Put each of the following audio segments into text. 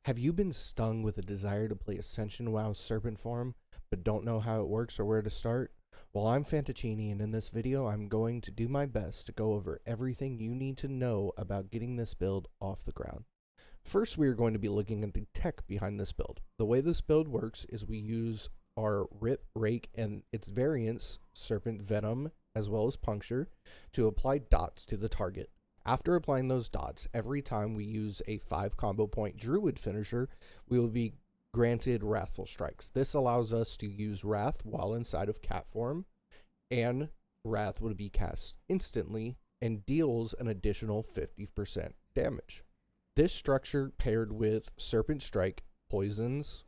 Have you been stung with a desire to play Ascension WoW Serpent form, but don't know how it works or where to start? Well, I'm Phantoccini, and in this video, I'm going to do my best to go over everything you need to know about getting this build off the ground. First, we are going to be looking at the tech behind this build. The way this build works is we use our Rip, Rake, and its variants, Serpent, Venom, as well as Puncture, to apply dots to the target. After applying those dots, every time we use a 5 combo point Druid finisher, we will be granted Wrathful Strikes. This allows us to use Wrath while inside of cat form, and Wrath would be cast instantly and deals an additional 50% damage. This structure paired with Serpent Strike, Poisons,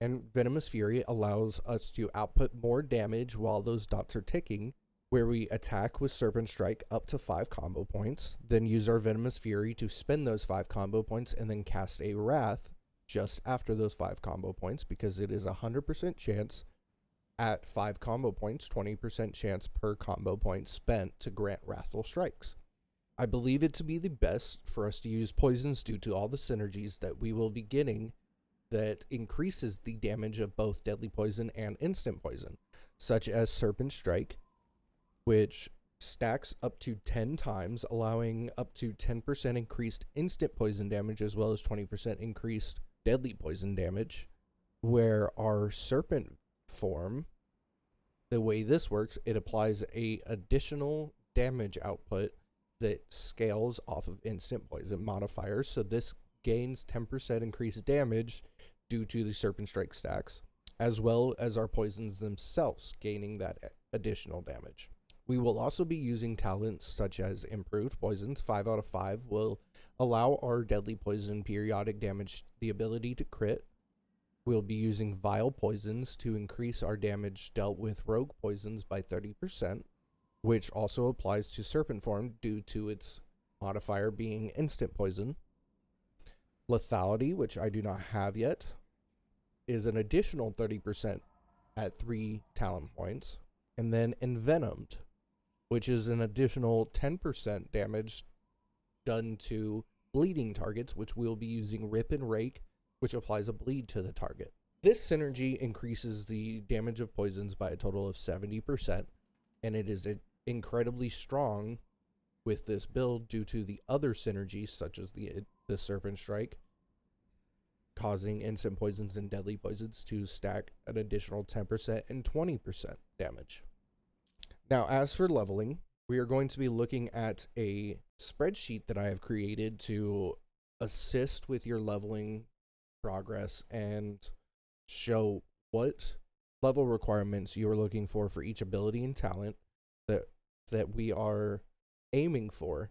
and Venomous Fury allows us to output more damage while those dots are ticking, where we attack with Serpent Strike up to 5 combo points, then use our Venomous Fury to spend those 5 combo points, and then cast a Wrath just after those 5 combo points, because it is a 100% chance at 5 combo points, 20% chance per combo point spent to grant Wrathful Strikes. I believe it to be the best for us to use Poisons due to all the synergies that we will be getting that increases the damage of both Deadly Poison and Instant Poison, such as Serpent Strike, which stacks up to 10 times, allowing up to 10% increased instant poison damage as well as 20% increased deadly poison damage, where our Serpent form, the way this works, it applies a additional damage output that scales off of instant poison modifiers, so this gains 10% increased damage due to the Serpent Strike stacks, as well as our poisons themselves gaining that additional damage. We will also be using talents such as Improved Poisons. 5 out of 5 will allow our Deadly Poison periodic damage the ability to crit. We'll be using Vile Poisons to increase our damage dealt with Rogue Poisons by 30%, which also applies to Serpent form due to its modifier being Instant Poison. Lethality, which I do not have yet, is an additional 30% at 3 talent points. And then Envenomed, which is an additional 10% damage done to bleeding targets, which we'll be using Rip and Rake, which applies a bleed to the target. This synergy increases the damage of poisons by a total of 70%, and it is incredibly strong with this build due to the other synergies, such as the Serpent Strike, causing instant poisons and deadly poisons to stack an additional 10% and 20% damage. Now, as for leveling, we are going to be looking at a spreadsheet that I have created to assist with your leveling progress and show what level requirements you are looking for each ability and talent that we are aiming for.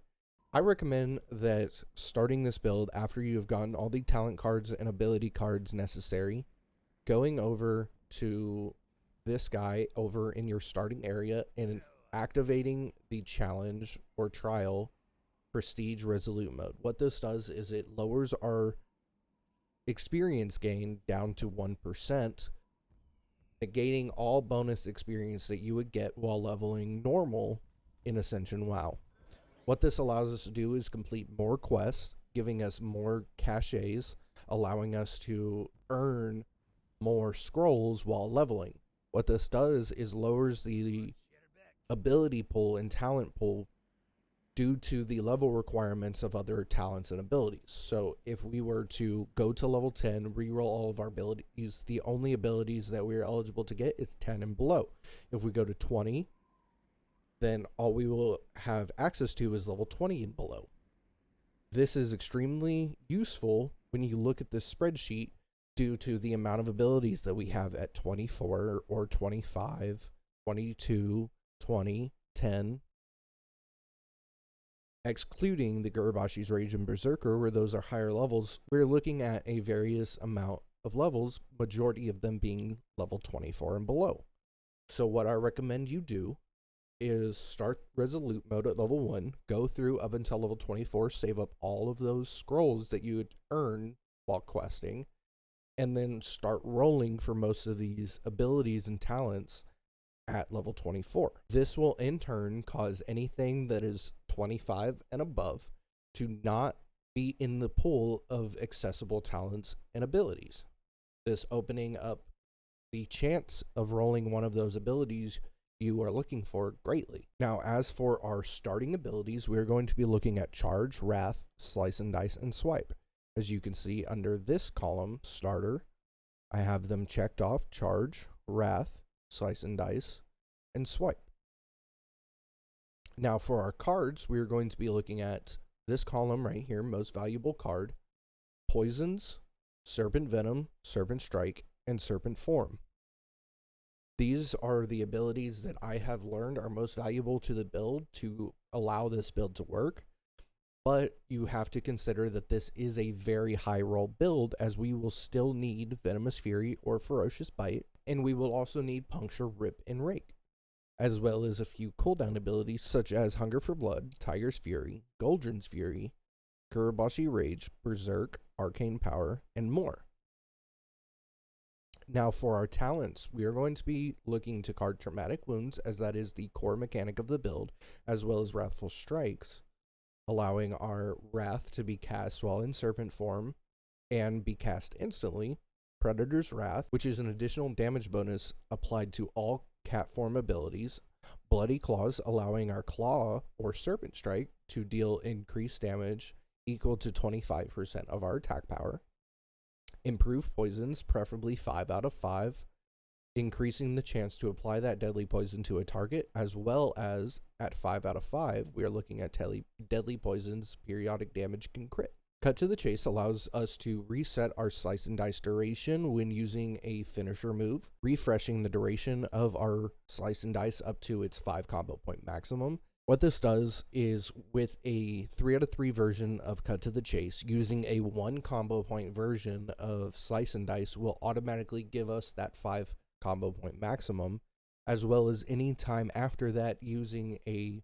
I recommend that starting this build after you have gotten all the talent cards and ability cards necessary, going over to this guy over in your starting area and activating the challenge or trial prestige resolute mode. What this does is it lowers our experience gain down to 1%, negating all bonus experience that you would get while leveling normal in Ascension WoW. What this allows us to do is complete more quests, giving us more cachets, allowing us to earn more scrolls while leveling. What this does is lowers the ability pool and talent pool due to the level requirements of other talents and abilities. So if we were to go to level 10, reroll all of our abilities, the only abilities that we are eligible to get is 10 and below. If we go to 20, then all we will have access to is level 20 and below. This is extremely useful when you look at this spreadsheet due to the amount of abilities that we have at 24 or 25, 22, 20, 10, excluding the Gurbashi's Rage and Berserker, where those are higher levels. We're looking at a various amount of levels, majority of them being level 24 and below. So what I recommend you do is start Resolute mode at level 1, go through up until level 24, save up all of those scrolls that you would earn while questing, and then start rolling for most of these abilities and talents at level 24. This will in turn cause anything that is 25 and above to not be in the pool of accessible talents and abilities. This opening up the chance of rolling one of those abilities you are looking for greatly. Now, as for our starting abilities, we're going to be looking at Charge, Wrath, Slice and Dice, and Swipe. As you can see under this column, Starter, I have them checked off: Charge, Wrath, Slice and Dice, and Swipe. Now for our cards, we're going to be looking at this column right here, Most Valuable Card, Poisons, Serpent Venom, Serpent Strike, and Serpent Form. These are the abilities that I have learned are most valuable to the build to allow this build to work. But you have to consider that this is a very high roll build, as we will still need Venomous Fury or Ferocious Bite, and we will also need Puncture, Rip, and Rake, as well as a few cooldown abilities such as Hunger for Blood, Tiger's Fury, Goldrin's Fury, Kurobashi Rage, Berserk, Arcane Power, and more. Now for our talents, we are going to be looking to card Traumatic Wounds, as that is the core mechanic of the build, as well as Wrathful Strikes, allowing our Wrath to be cast while in Serpent form and be cast instantly. Predator's Wrath, which is an additional damage bonus applied to all cat form abilities. Bloody Claws, allowing our Claw or Serpent Strike to deal increased damage equal to 25% of our attack power. Improved Poisons, preferably 5 out of 5, increasing the chance to apply that deadly poison to a target, as well as at 5 out of 5, we are looking at deadly poisons, periodic damage can crit. Cut to the Chase allows us to reset our Slice and Dice duration when using a finisher move, refreshing the duration of our Slice and Dice up to its 5 combo point maximum. What this does is, with a 3 out of 3 version of Cut to the Chase, using a 1 combo point version of Slice and Dice will automatically give us that 5 combo point maximum, as well as any time after that using a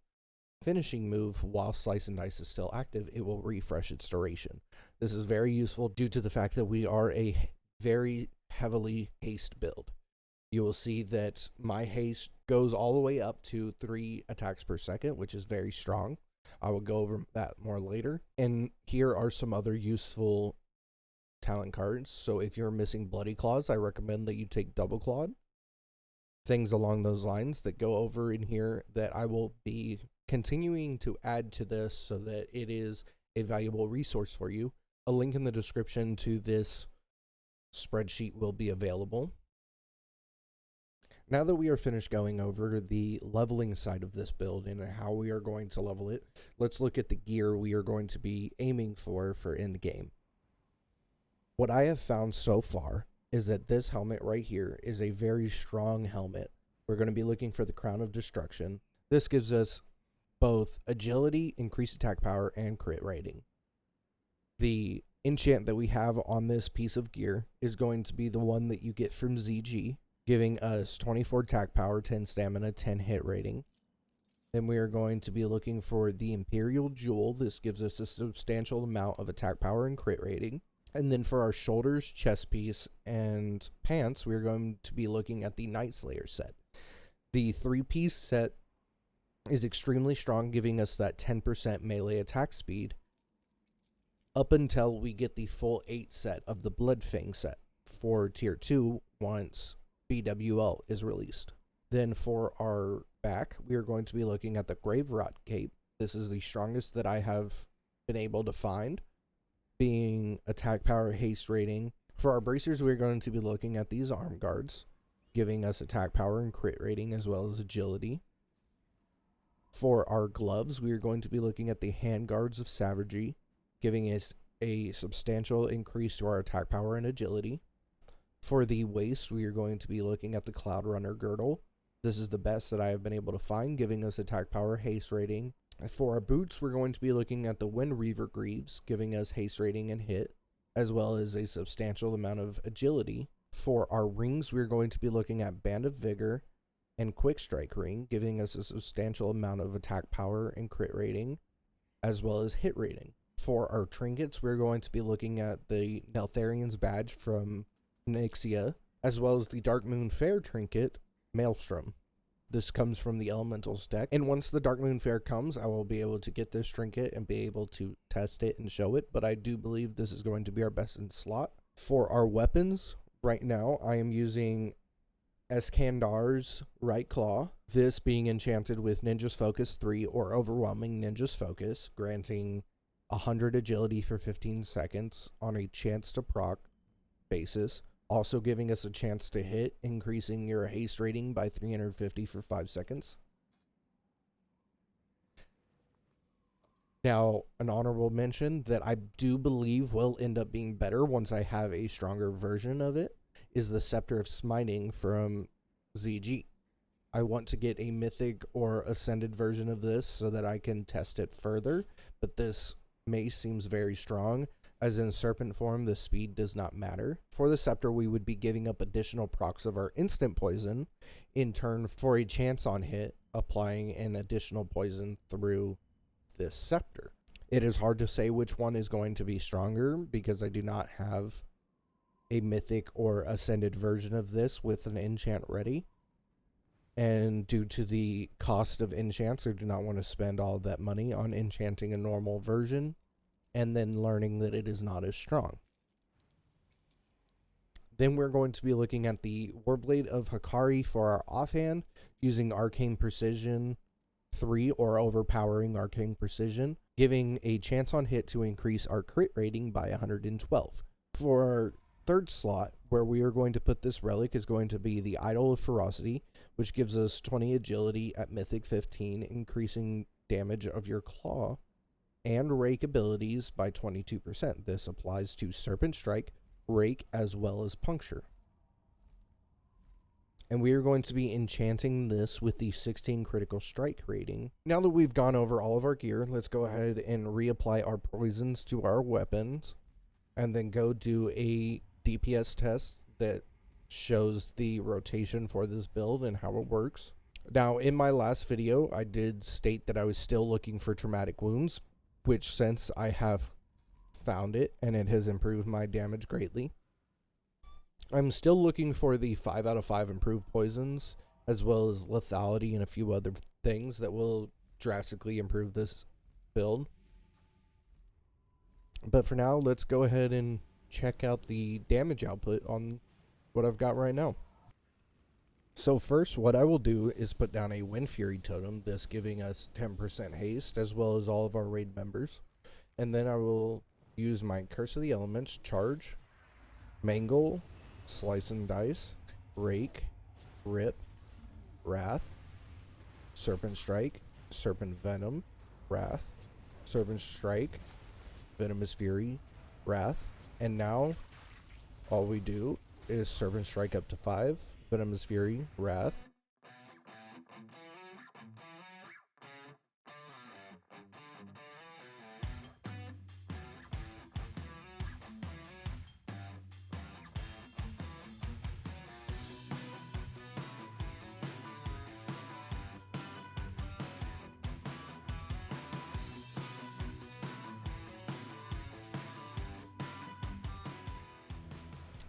finishing move while Slice and Dice is still active, it will refresh its duration. This is very useful due to the fact that we are a very heavily haste build. You will see that my haste goes all the way up to 3 attacks per second, which is very strong. I will go over that more later. And here are some other useful talent cards. So if you're missing Bloody Claws, I recommend that you take Double Clawed. Things along those lines that go over in here that I will be continuing to add to this so that it is a valuable resource for you. A link in the description to this spreadsheet will be available. Now that we are finished going over the leveling side of this build and how we are going to level it, let's look at the gear we are going to be aiming for end game. What I have found so far is that this helmet right here is a very strong helmet. We're going to be looking for the Crown of Destruction. This gives us both agility, increased attack power, and crit rating. The enchant that we have on this piece of gear is going to be the one that you get from ZG, giving us 24 attack power, 10 stamina, 10 hit rating. Then we are going to be looking for the Imperial Jewel. This gives us a substantial amount of attack power and crit rating. And then for our shoulders, chest piece, and pants, we're going to be looking at the Night Slayer set. The 3-piece set is extremely strong, giving us that 10% melee attack speed, up until we get the full 8 set of the Bloodfang set for tier 2 once BWL is released. Then for our back, we are going to be looking at the Graverot Cape. This is the strongest that I have been able to find, being attack power, haste rating. For our bracers, we're going to be looking at these arm guards, giving us attack power and crit rating, as well as agility. For our gloves, we are going to be looking at the hand guards of Savagery, giving us a substantial increase to our attack power and agility. For the waist, we are going to be looking at the Cloud Runner girdle. This is the best that I have been able to find, giving us attack power, haste rating. For our boots, we're going to be looking at the Wind Reaver Greaves, giving us haste rating and hit, as well as a substantial amount of agility. For our rings, we're going to be looking at Band of Vigor and Quick Strike Ring, giving us a substantial amount of attack power and crit rating, as well as hit rating. For our trinkets, we're going to be looking at the Neltharian's Badge from Nixia, as well as the Dark Moon Fair trinket, Maelstrom. This comes from the Elementals deck. And once the Dark Moon Fair comes, I will be able to get this trinket and be able to test it and show it. But I do believe this is going to be our best in slot. For our weapons, right now, I am using Eskandar's Right Claw. This being enchanted with Ninja's Focus 3 or Overwhelming Ninja's Focus, granting 100 agility for 15 seconds on a chance to proc basis. Also giving us a chance to hit, increasing your haste rating by 350 for 5 seconds. Now, an honorable mention that I do believe will end up being better once I have a stronger version of it is the Scepter of Smiting from ZG. I want to get a mythic or ascended version of this so that I can test it further, but this mace seems very strong. As in Serpent form, the speed does not matter. For the Scepter, we would be giving up additional procs of our instant poison, in turn for a chance on hit, applying an additional poison through this Scepter. It is hard to say which one is going to be stronger because I do not have a mythic or ascended version of this with an enchant ready. And due to the cost of enchants, I do not want to spend all that money on enchanting a normal version and then learning that it is not as strong. Then we're going to be looking at the Warblade of Hikari for our offhand, using Arcane Precision 3 or overpowering Arcane Precision, giving a chance on hit to increase our crit rating by 112. For our third slot, where we are going to put this relic, is going to be the Idol of Ferocity, which gives us 20 agility at Mythic 15, increasing damage of your claw and rake abilities by 22%. This applies to Serpent Strike, Rake, as well as Puncture. And we are going to be enchanting this with the 16 critical strike rating. Now that we've gone over all of our gear, let's go ahead and reapply our poisons to our weapons, and then go do a DPS test that shows the rotation for this build and how it works. Now, in my last video, I did state that I was still looking for traumatic wounds, which since I have found it and it has improved my damage greatly. I'm still looking for the 5 out of 5 improved poisons, as well as lethality and a few other things that will drastically improve this build. But for now, let's go ahead and check out the damage output on what I've got right now. So first, what I will do is put down a Wind Fury totem, this giving us 10% haste, as well as all of our raid members. And then I will use my Curse of the Elements, Charge, Mangle, Slice and Dice, Rake, Rip, Wrath, Serpent Strike, Serpent Venom, Wrath, Serpent Strike, Venomous Fury, Wrath. And now, all we do is Serpent Strike up to 5, Venomous Fury, Wrath.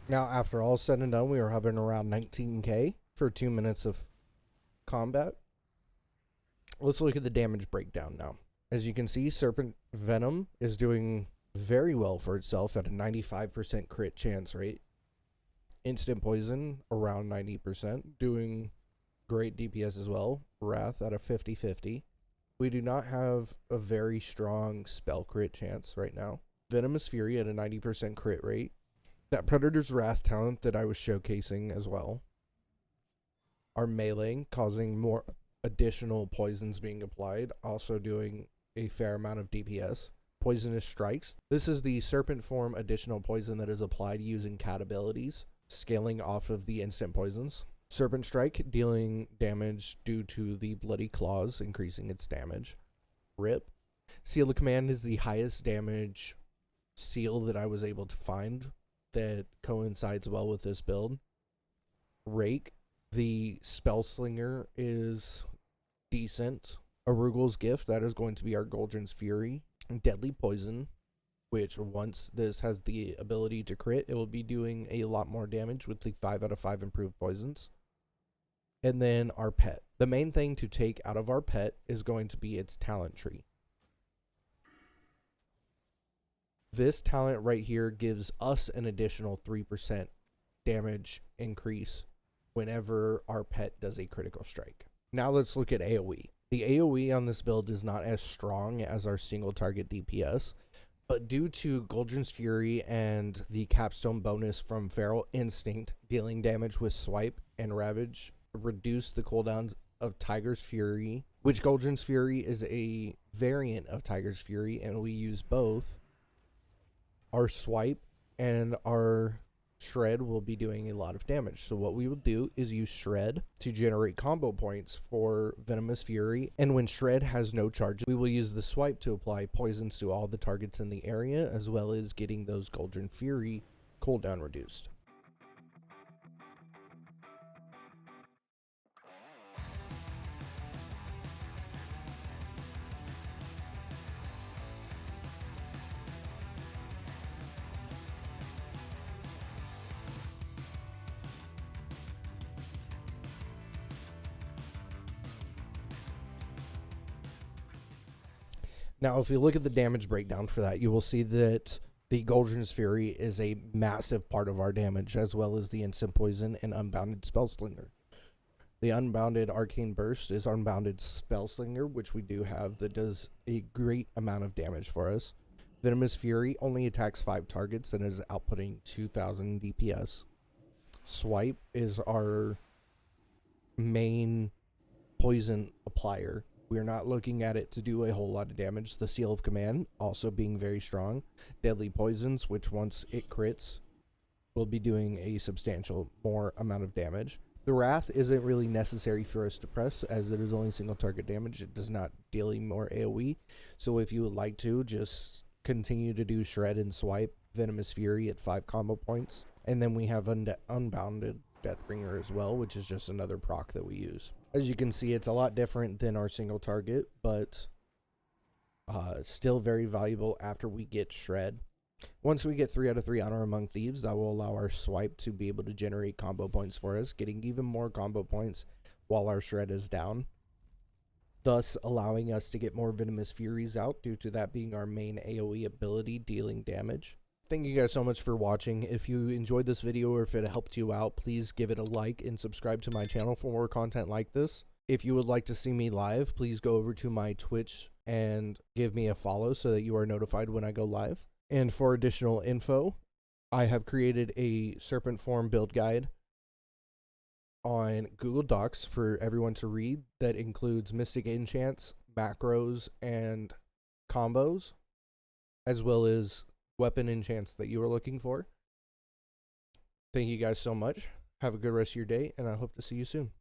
Now, after all said and done, we are hovering around 19k for 2 minutes of combat. Let's look at the damage breakdown now. As you can see, Serpent Venom is doing very well for itself at a 95% crit chance rate. Instant Poison around 90%, doing great DPS as well. Wrath at a 50-50. We do not have a very strong spell crit chance right now. Venomous Fury at a 90% crit rate. That Predator's Wrath talent that I was showcasing as well. Our melee causing more additional poisons being applied, also doing a fair amount of DPS. Poisonous Strikes. This is the Serpent form additional poison that is applied using cat abilities, scaling off of the instant poisons. Serpent Strike, dealing damage due to the Bloody Claws, increasing its damage. Rip. Seal of Command is the highest damage seal that I was able to find that coincides well with this build. Rake, the Spell Slinger, is decent. Arugel's Gift, that is going to be our Goldrin's Fury. Deadly Poison, which once this has the ability to crit, it will be doing a lot more damage with the 5 out of 5 improved poisons. and then our pet. The main thing to take out of our pet is going to be its talent tree. This talent right here gives us an additional 3% damage increase whenever our pet does a critical strike. Now let's look at AoE. The AoE on this build is not as strong as our single target DPS, but due to Goldrin's Fury and the capstone bonus from Feral Instinct, dealing damage with Swipe and Ravage reduce the cooldowns of Tiger's Fury, which Goldrin's Fury is a variant of Tiger's Fury, and we use both. Our Swipe and our Shred will be doing a lot of damage. So what we will do is use Shred to generate combo points for Venomous Fury, and when Shred has no charge, we will use the Swipe to apply poisons to all the targets in the area, as well as getting those Goldrin Fury cooldown reduced. Now, if you look at the damage breakdown for that, you will see that the Goldrin's Fury is a massive part of our damage, as well as the Instant Poison and Unbounded Spellslinger. The Unbounded Arcane Burst is Unbounded Spellslinger, which we do have, that does a great amount of damage for us. Venomous Fury only attacks 5 targets and is outputting 2000 DPS. Swipe is our main poison applier. We're not looking at it to do a whole lot of damage. The Seal of Command also being very strong. Deadly Poisons, which once it crits, will be doing a substantial more amount of damage. The Wrath isn't really necessary for us to press, as it is only single target damage. It does not deal any more AoE. So if you would like to, just continue to do Shred and Swipe Venomous Fury at 5 combo points. And then we have Unbounded Deathbringer as well, which is just another proc that we use. As you can see, it's a lot different than our single target, but still very valuable after we get Shred. Once we get 3 out of 3 Honor Among Thieves, that will allow our Swipe to be able to generate combo points for us, getting even more combo points while our Shred is down, thus allowing us to get more Venomous Furies out due to that being our main AoE ability, dealing damage. Thank you guys so much for watching. If you enjoyed this video or if it helped you out, please give it a like and subscribe to my channel for more content like this. If you would like to see me live, please go over to my Twitch and give me a follow so that you are notified when I go live. And for additional info, I have created a Serpent form build guide on Google Docs for everyone to read that includes Mystic Enchants, macros, and combos, as well as weapon enchants that you are looking for. Thank you guys so much. Have a good rest of your day, and I hope to see you soon.